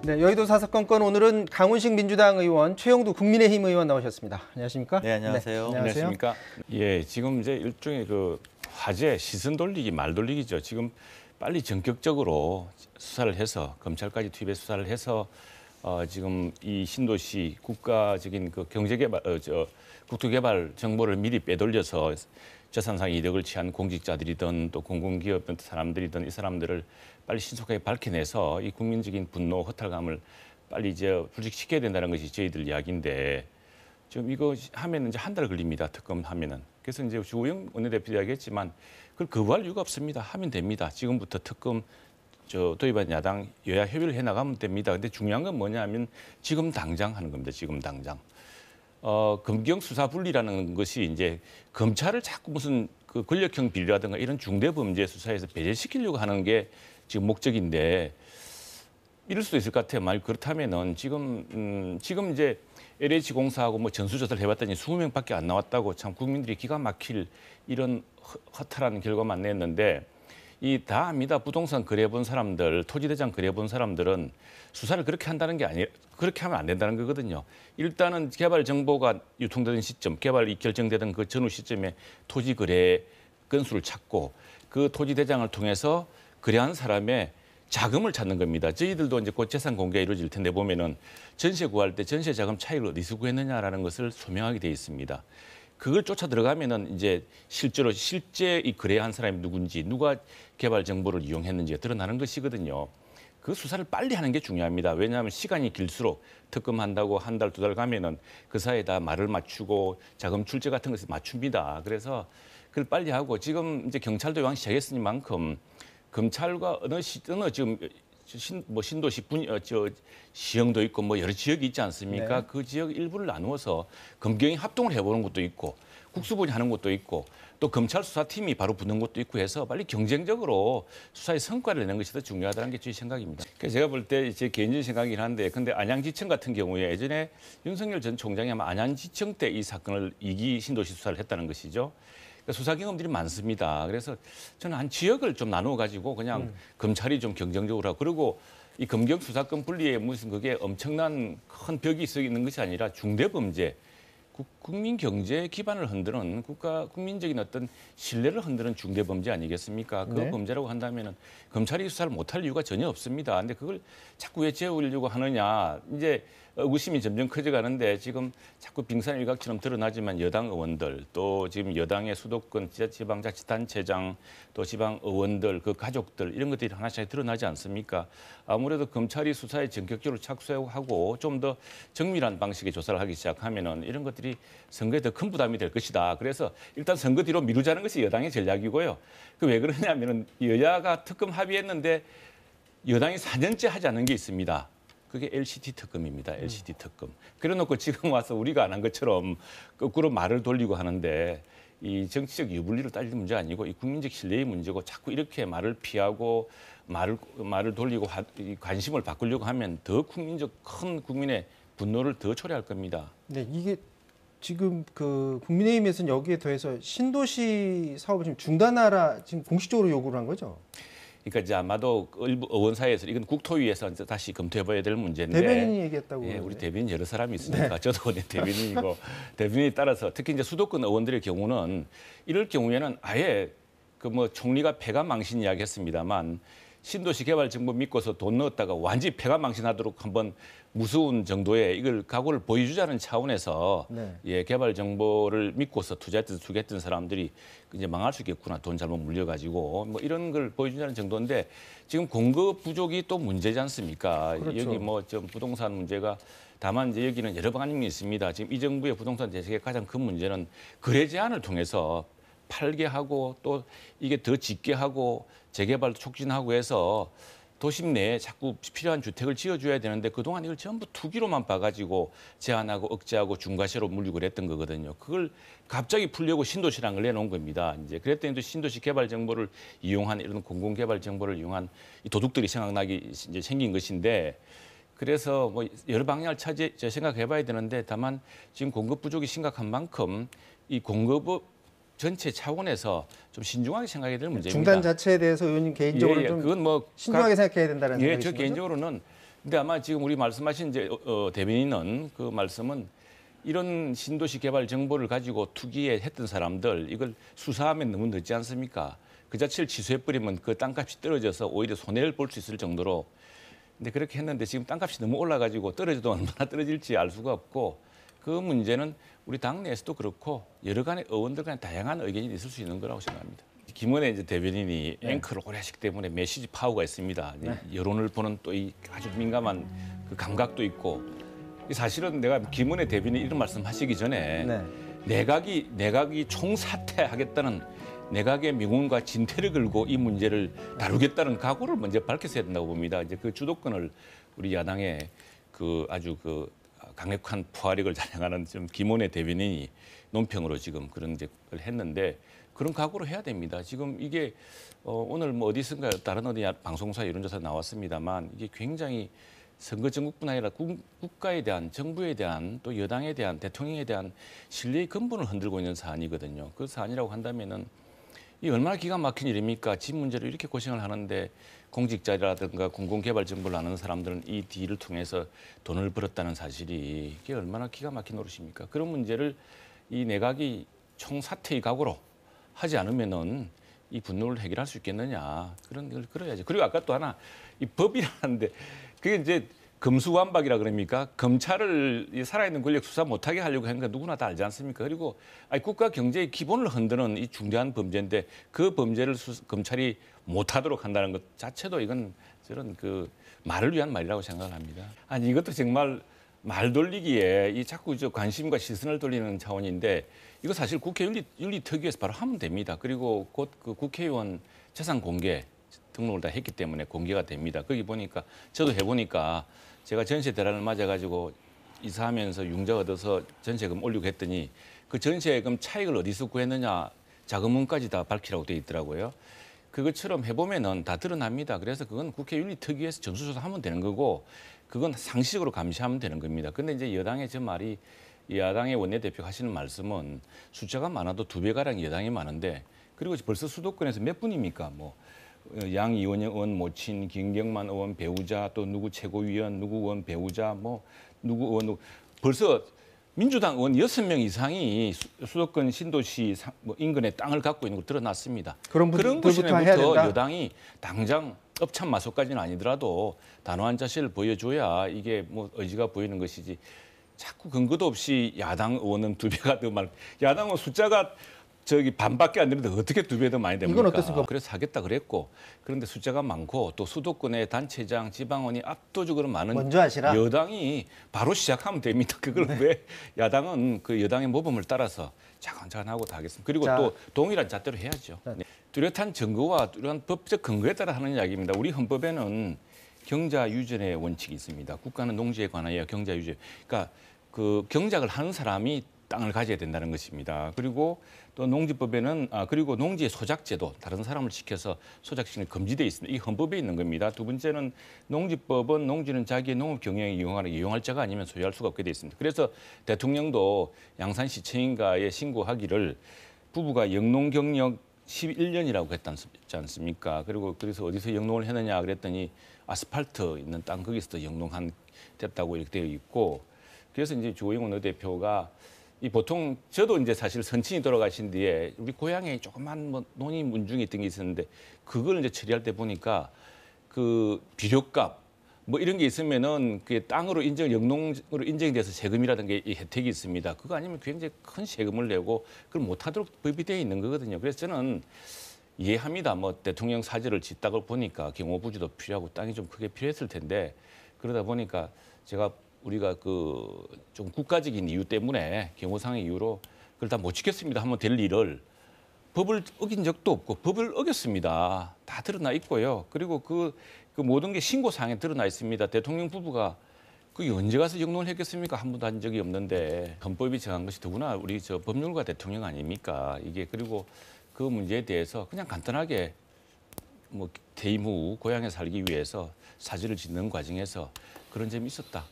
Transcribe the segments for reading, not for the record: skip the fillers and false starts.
네, 여의도 사사건건 오늘은 강훈식 민주당 의원, 최영두 국민의힘 의원 나오셨습니다. 안녕하십니까? 네, 안녕하세요. 네, 안녕하십니까? 예, 지금 이제 일종의 그 화제, 시선 돌리기, 말 돌리기죠. 지금 빨리 전격적으로 수사를 해서 검찰까지 투입해 수사를 해서 지금 이 신도시 국가적인 그 경제개발, 국토개발 정보를 미리 빼돌려서 재산상 이득을 취한 공직자들이든 또 공공기업이든 사람들이든 이 사람들을 빨리 신속하게 밝혀내서 이 국민적인 분노, 허탈감을 빨리 이제 불식시켜야 된다는 것이 저희들 이야기인데 지금 이거 하면 이제 한 달 걸립니다. 특검하면은. 그래서 이제 주호영 원내대표 이야기했지만 그걸 거부할 이유가 없습니다. 하면 됩니다. 지금부터 특검 도입한 야당 여야 협의를 해 나가면 됩니다. 근데 중요한 건 뭐냐면 지금 당장 하는 겁니다. 지금 당장. 검경 수사 분리라는 것이 이제 검찰을 자꾸 무슨 그 권력형 비리라든가 이런 중대범죄 수사에서 배제시키려고 하는 게 지금 목적인데 이럴 수도 있을 것 같아요. 만약 그렇다면은 지금 이제 LH 공사하고 뭐 전수조사를 해봤더니 20명밖에 안 나왔다고 참 국민들이 기가 막힐 이런 허탈한 결과만 냈는데 이 다 압니다. 부동산 거래해본 사람들, 토지대장 거래해본 사람들은 수사를 그렇게 한다는 게 아니, 그렇게 하면 안 된다는 거거든요. 일단은 개발 정보가 유통되던 시점, 개발이 결정되던 그 전후 시점에 토지 거래 건수를 찾고 그 토지대장을 통해서 거래한 사람의 자금을 찾는 겁니다. 저희들도 이제 곧 재산 공개가 이루어질 텐데 보면은 전세 구할 때 전세 자금 차익을 어디서 구했느냐라는 것을 소명하게 돼 있습니다. 그걸 쫓아 들어가면은 이제 실제 이 거래한 사람이 누군지, 누가 개발 정보를 이용했는지가 드러나는 것이거든요. 그 수사를 빨리 하는 게 중요합니다. 왜냐하면 시간이 길수록 특검한다고 한 달, 두 달 가면은 그 사이에 다 말을 맞추고 자금 출처 같은 것을 맞춥니다. 그래서 그걸 빨리 하고 지금 이제 경찰도 이왕 시작했으니만큼 검찰과 어느 지금 신도시 시형도 있고 뭐 여러 지역이 있지 않습니까? 네. 그 지역 일부를 나누어서 검경이 합동을 해보는 것도 있고 국수본이 하는 것도 있고 또 검찰 수사팀이 바로 붙는 것도 있고 해서 빨리 경쟁적으로 수사의 성과를 내는 것이 더 중요하다는 게 제 생각입니다. 그래서 제가 볼 때 제 개인적인 생각이긴 한데 근데 안양지청 같은 경우에 예전에 윤석열 전 총장이 아마 안양지청 때 이 사건을 2기 신도시 수사를 했다는 것이죠. 그러니까 수사 경험들이 많습니다. 그래서 저는 한 지역을 좀 나누어 가지고 그냥 검찰이 좀 경쟁적으로 하고 그리고 이 검경 수사권 분리에 무슨 그게 엄청난 큰 벽이 있는 것이 아니라 중대범죄, 국민 경제 기반을 흔드는 국민적인 어떤 신뢰를 흔드는 중대범죄 아니겠습니까? 그 네. 범죄라고 한다면은 검찰이 수사를 못할 이유가 전혀 없습니다. 근데 그걸 자꾸 왜 재우려고 하느냐? 이제 의구심이 점점 커져가는데 지금 자꾸 빙산일각처럼 드러나지만 여당 의원들 또 지금 여당의 수도권 지방자치단체장 또 지방 의원들 그 가족들 이런 것들이 하나씩 드러나지 않습니까? 아무래도 검찰이 수사에 전격적으로 착수하고 좀 더 정밀한 방식의 조사를 하기 시작하면은 이런 것들이 선거에 더 큰 부담이 될 것이다. 그래서 일단 선거 뒤로 미루자는 것이 여당의 전략이고요. 그 왜 그러냐면은 여야가 특검 합의했는데 여당이 4년째 하지 않은 게 있습니다. 그게 LCT 특검입니다. LCT 특검. 그래놓고 지금 와서 우리가 안 한 것처럼 거꾸로 말을 돌리고 하는데 이 정치적 유불리를 따지는 문제 아니고 이 국민적 신뢰의 문제고 자꾸 이렇게 말을 피하고 말을 돌리고 관심을 바꾸려고 하면 더 큰 국민의 분노를 더 초래할 겁니다. 네, 이게 지금 그 국민의힘에서는 여기에 더해서 신도시 사업을 지금 중단하라 지금 공식적으로 요구를 한 거죠. 그러니까 이제 아마도 일부 의원 사이에서 이건 국토위에서 이제 다시 검토해봐야 될 문제인데. 대변인이 얘기했다고. 예, 우리 대변인 여러 사람이 있으니까 저도 대변인이고 대변인에 따라서 특히 이제 수도권 의원들의 경우는 이럴 경우에는 아예 그 뭐 총리가 폐가망신 이야기했습니다만 신도시 개발 정보 믿고서 돈 넣었다가 완전히 폐가망신하도록 한번 무서운 정도의 이걸 각오를 보여주자는 차원에서 네. 예, 개발 정보를 믿고서 투자했던 사람들이 이제 망할 수 있겠구나. 돈 잘못 물려가지고 뭐 이런 걸 보여주자는 정도인데 지금 공급 부족이 또 문제지 않습니까? 그렇죠. 여기 뭐 좀 부동산 문제가 다만 이제 여기는 여러 방안이 있습니다. 지금 이 정부의 부동산 대책의 가장 큰 문제는 거래 제한을 통해서 팔게 하고 또 이게 더 짓게 하고 재개발도 촉진하고 해서 도심 내에 자꾸 필요한 주택을 지어줘야 되는데 그동안 이걸 전부 투기로만 봐가지고 제한하고 억제하고 중과세로 물리고 그랬던 거거든요. 그걸 갑자기 풀려고 신도시라는 걸 내놓은 겁니다. 이제 그랬더니 또 신도시 개발 정보를 이용한 이런 공공개발 정보를 이용한 이 도둑들이 생각나기 이제 생긴 것인데 그래서 뭐 여러 방향을 생각해봐야 되는데 다만 지금 공급 부족이 심각한 만큼 이 공급 전체 차원에서 좀 신중하게 생각해야 될 문제입니다. 중단 자체에 대해서 의원님 개인적으로 좀 그건 뭐 신중하게 생각해야 된다는 예, 생각이신 저 거죠? 개인적으로는 근데 아마 지금 우리 말씀하신 이제 대변인은 그 말씀은 이런 신도시 개발 정보를 가지고 투기에 했던 사람들 이걸 수사하면 너무 늦지 않습니까? 그 자체를 취소해버리면 그 땅값이 떨어져서 오히려 손해를 볼 수 있을 정도로. 근데 그렇게 했는데 지금 땅값이 너무 올라가지고 떨어져도 얼마나 떨어질지 알 수가 없고 그 문제는 우리 당내에서도 그렇고 여러 간의 의원들 간에 다양한 의견이 있을 수 있는 거라고 생각합니다. 김은혜 이제 대변인이 앵커를 오래 하시기 때문에 메시지 파워가 있습니다. 여론을 보는 또 이 아주 민감한 그 감각도 있고 사실은 내가 김은혜 대변인 이런 말씀하시기 전에 내각이 총사퇴하겠다는 내각의 명운과 진퇴를 걸고 이 문제를 다루겠다는 각오를 먼저 밝혔어야 된다고 봅니다. 이제 그 주도권을 우리 야당의 그 아주 그 강력한 포화력을 자랑하는 좀 김은혜 대변인이 논평으로 지금 그런 이제 했는데 그런 각오를 해야 됩니다. 지금 이게 오늘 뭐 어디선가 다른 어디 방송사 이론조사 나왔습니다만 이게 굉장히 선거 전국뿐 아니라 국가에 대한 정부에 대한 또 여당에 대한 대통령에 대한 신뢰의 근본을 흔들고 있는 사안이거든요. 그 사안이라고 한다면은 이 얼마나 기가 막힌 일입니까? 집 문제로 이렇게 고생을 하는데 공직자라든가 공공개발 정보를 아는 사람들은 이 딜을 통해서 돈을 벌었다는 사실이 이게 얼마나 기가 막힌 노릇입니까? 그런 문제를 이 내각이 총사퇴의 각오로 하지 않으면은 이 분노를 해결할 수 있겠느냐 그런 걸 끌어야죠. 그리고 아까 또 하나 이 법이라는데 그게 이제 금수완박이라 그럽니까? 검찰을 이 살아있는 권력 수사 못하게 하려고 하는 거 누구나 다 알지 않습니까? 그리고 국가 경제의 기본을 흔드는 이 중대한 범죄인데 그 범죄를 검찰이 못하도록 한다는 것 자체도 이건 저는 그 말을 위한 말이라고 생각을 합니다. 아니 이것도 정말 말 돌리기에 이 자꾸 저 관심과 시선을 돌리는 차원인데 이거 사실 국회 윤리특위에서 바로 하면 됩니다. 그리고 곧 그 국회의원 재산 공개 등록을 다 했기 때문에 공개가 됩니다. 거기 보니까 저도 해보니까 제가 전세 대란을 맞아가지고 이사하면서 융자 얻어서 전세금 올리고 했더니 그 전세금 차익을 어디서 구했느냐 자금문까지 다 밝히라고 돼 있더라고요. 그것처럼 해보면은 다 드러납니다. 그래서 그건 국회 윤리특위에서 전수조사하면 되는 거고 그건 상식으로 감시하면 되는 겁니다. 근데 이제 여당의 저 말이 야당의 원내대표가 하시는 말씀은 숫자가 많아도 2배가량 여당이 많은데 그리고 벌써 수도권에서 몇 분입니까? 뭐 양이원 의원 모친, 김경만 의원 배우자, 또 누구 최고위원, 누구 의원 배우자, 뭐 누구 의원 벌써 민주당 의원 6명 이상이 수도권 신도시 뭐 인근에 땅을 갖고 있는 걸 드러났습니다. 그런 곳에부터 여당이 당장 업참마소까지는 아니더라도 단호한 자세를 보여줘야 이게 뭐 의지가 보이는 것이지. 자꾸 근거도 없이 야당 의원은 2배가 더 많. 야당 의원 숫자가 저기 반밖에 안 되는데 어떻게 2배 더 많이 됩니까? 이건 어떻습니까? 그래서 하겠다 그랬고 그런데 숫자가 많고 또 수도권의 단체장, 지방원이 압도적으로 많은 먼저 하시라. 여당이 바로 시작하면 됩니다. 그걸 왜 야당은 그 여당의 모범을 따라서 차근차근 하고 다 하겠습니다. 그리고 또 동일한 잣대로 해야죠. 네. 뚜렷한 증거와 뚜렷한 법적 근거에 따라 하는 이야기입니다. 우리 헌법에는 경자유전의 원칙이 있습니다. 국가는 농지에 관하여 경자유전. 그러니까 그 경작을 하는 사람이 땅을 가져야 된다는 것입니다. 그리고 또 농지법에는 그리고 농지의 소작제도 다른 사람을 시켜서 소작시키는 금지되어 있습니다. 이 헌법에 있는 겁니다. 두 번째는 농지법은 농지는 자기의 농업 경영에 이용할 자가 아니면 소유할 수가 없게 되어 있습니다. 그래서 대통령도 양산시청인가에 신고하기를 부부가 영농 경력 11년이라고 했지 않습니까? 그리고 그래서 어디서 영농을 했느냐 그랬더니 아스팔트 있는 땅 거기서도 영농한 됐다고 이렇게 되어 있고 그래서 이제 주호영 원내대표가 이 보통 저도 이제 사실 선친이 돌아가신 뒤에 우리 고향에 조그만 뭐 논의 문중이 있던 게 있었는데 그걸 이제 처리할 때 보니까 그 비료값 뭐 이런 게 있으면은 그 땅으로 영농으로 인정이 돼서 세금이라든가 이 혜택이 있습니다. 그거 아니면 굉장히 큰 세금을 내고 그걸 못하도록 법이 되어 있는 거거든요. 그래서 저는 이해합니다. 뭐 대통령 사저를 짓다가 보니까 경호부지도 필요하고 땅이 좀 크게 필요했을 텐데 그러다 보니까 우리가 그 좀 국가적인 이유 때문에 경호상의 이유로 그걸 다 못 지켰습니다. 한번 될 일을 법을 어긴 적도 없고 법을 어겼습니다. 다 드러나 있고요. 그리고 그 모든 게 신고사항에 드러나 있습니다. 대통령 부부가 그게 언제 가서 영농을 했겠습니까? 한 번도 한 적이 없는데 헌법이 정한 것이 더구나 우리 저 법률가 대통령 아닙니까? 이게 그리고 그 문제에 대해서 그냥 간단하게 뭐 퇴임 후 고향에 살기 위해서 사지를 짓는 과정에서 그런 점이 있었다.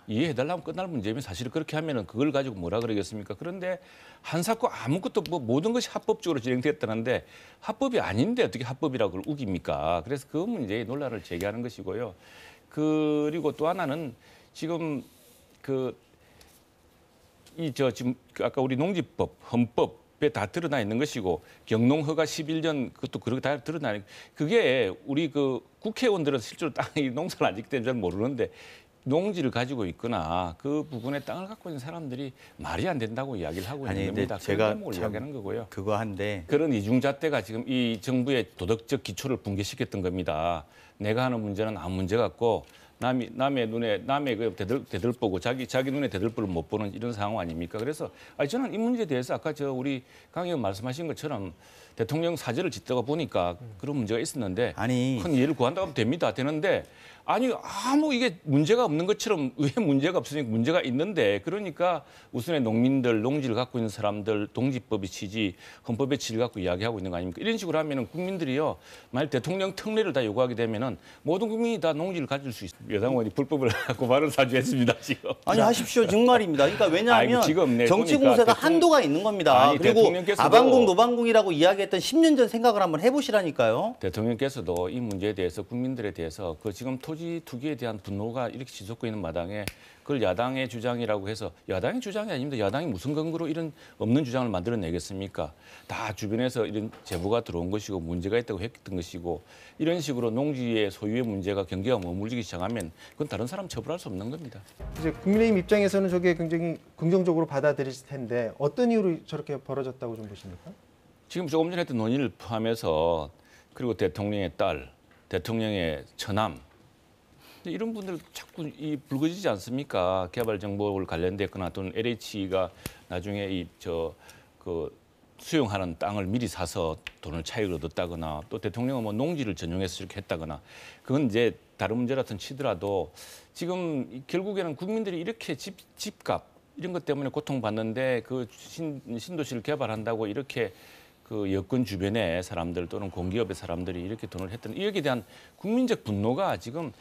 이해해달라면 끝날 문제면 사실 그렇게 하면은 그걸 가지고 뭐라 그러겠습니까? 그런데 한사코 아무것도 뭐 모든 것이 합법적으로 진행됐다는데 합법이 아닌데 어떻게 합법이라고 그걸 우깁니까? 그래서 그 문제에 논란을 제기하는 것이고요. 그리고 또 하나는 지금 지금 아까 우리 농지법, 헌법에 다 드러나 있는 것이고 경농허가 11년 그것도 그렇게 다 드러나 있는 그게 우리 그 국회의원들은 실제로 땅이 농사를 안 짓기 때문에 잘 모르는데 농지를 가지고 있거나 그 부분에 땅을 갖고 있는 사람들이 말이 안 된다고 이야기를 하고 있는 겁니다. 제가 그런 이야기하는 거고요. 그거 한데 그런 이중잣대가 지금 이 정부의 도덕적 기초를 붕괴시켰던 겁니다. 내가 하는 문제는 아무 문제 같고 남의 눈에 남의 그 대들보고 자기 눈에 대들보를 못 보는 이런 상황 아닙니까? 그래서 저는 이 문제에 대해서 아까 우리 강 의원 말씀하신 것처럼 대통령 사죄를 짓다가 보니까 그런 문제가 있었는데 큰 이해를 구한다고 하면 됩니다. 되는데 아무 이게 문제가 없는 것처럼 왜 문제가 없으니까 문제가 있는데 그러니까 우선에 농민들, 농지를 갖고 있는 사람들, 동지법의 취지, 헌법의 취지를 갖고 이야기하고 있는 거 아닙니까? 이런 식으로 하면은 국민들이요. 만약 대통령 특례를 다 요구하게 되면은 모든 국민이 다 농지를 가질 수 있습니다. 여당 의원이 불법을 갖고 말을 사주했습니다, 지금. 아니 하십시오. 정말입니다. 그러니까 왜냐하면 지금 정치 공세가 한도가 있는 겁니다. 그리고 아방궁, 노방궁이라고 이야기했던 10년 전 생각을 한번 해보시라니까요. 대통령께서도 이 문제에 대해서 국민들에 대해서 그 지금 토지 투기에 대한 분노가 이렇게 지속되고 있는 마당에 그걸 야당의 주장이라고 해서 야당의 주장이 아닙니다. 야당이 무슨 근거로 이런 없는 주장을 만들어내겠습니까? 다 주변에서 이런 제보가 들어온 것이고 문제가 있다고 했던 것이고 이런 식으로 농지의 소유의 문제가 경계가 머물기 시작하면 그건 다른 사람 처벌할 수 없는 겁니다. 이제 국민의힘 입장에서는 저게 굉장히 긍정적으로 받아들일 텐데 어떤 이유로 저렇게 벌어졌다고 좀 보십니까? 지금 조금 전에 했던 논의를 포함해서 그리고 대통령의 딸, 대통령의 처남 이런 분들 자꾸 불거지지 않습니까? 개발 정보를 관련됐거나 또는 LH가 나중에 수용하는 땅을 미리 사서 돈을 차익을 얻었다거나 또 대통령은 뭐 농지를 전용해서 이렇게 했다거나 그건 이제 다른 문제라든 치더라도 지금 결국에는 국민들이 이렇게 집값 이런 것 때문에 고통받는데 그 신도시를 개발한다고 이렇게 그 여권 주변의 사람들 또는 공기업의 사람들이 이렇게 돈을 했던 여기에 대한 국민적 분노가 지금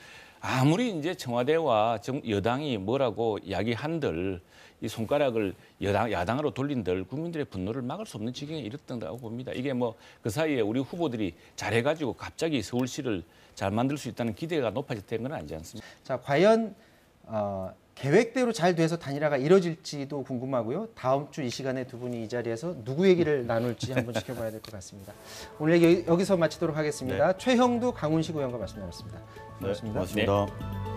아무리 이제 청와대와 여당이 뭐라고 이야기한들 이 손가락을 야당으로 돌린들 국민들의 분노를 막을 수 없는 지경에 이르렀다고 봅니다. 이게 뭐 그 사이에 우리 후보들이 잘해가지고 갑자기 서울시를 잘 만들 수 있다는 기대가 높아졌다는 건 아니지 않습니까? 자, 과연 계획대로 잘 돼서 단일화가 이뤄질지도 궁금하고요. 다음 주 이 시간에 두 분이 이 자리에서 누구 얘기를 나눌지 한번 지켜봐야 될 것 같습니다. 오늘 여기서 마치도록 하겠습니다. 네. 최형두 강훈식 의원과 말씀 나눴습니다. 고맙습니다. 네, 고맙습니다.